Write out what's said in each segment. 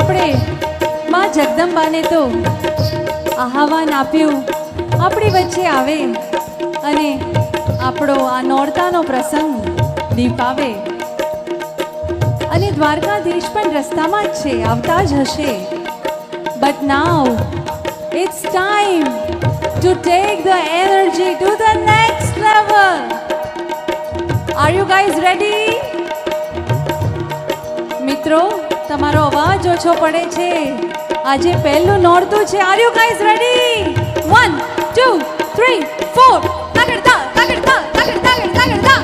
આપણે માં જગદંબાને તો આહવાન આપ્યું આપણી વચ્ચે આવે અને આપણો આ નોરતાનો પ્રસંગ દીપાવે. અને દ્વારકાધીશ પણ રસ્તામાં જ છે, આવતા જ હશે. But now it's time to take the energy to the next level. Are you guys ready? મિત્રો, તમારો અવાજ ઓછો પડે છે. આજે પહેલું નોરતું છે. Are you guys ready? 1 2 3 4 તાગડતા તાગડતા તાગડતા તાગડતા.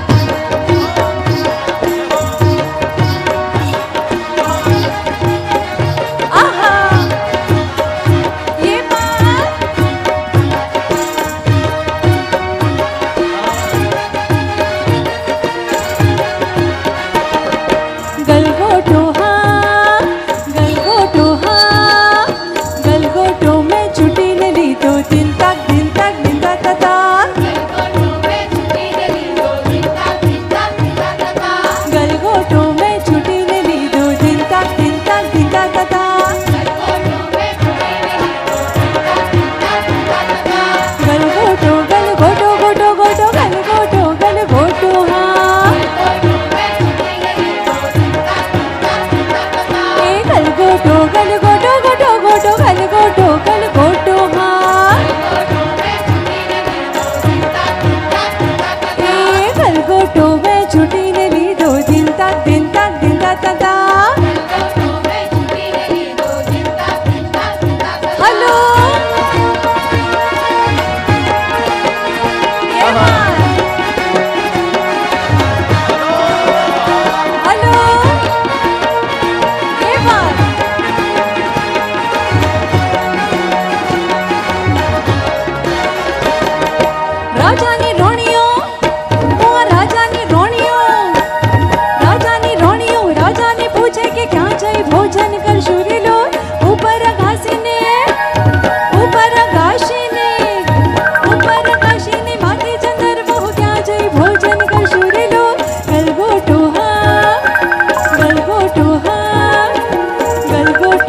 ભોજન કરશું રે લો.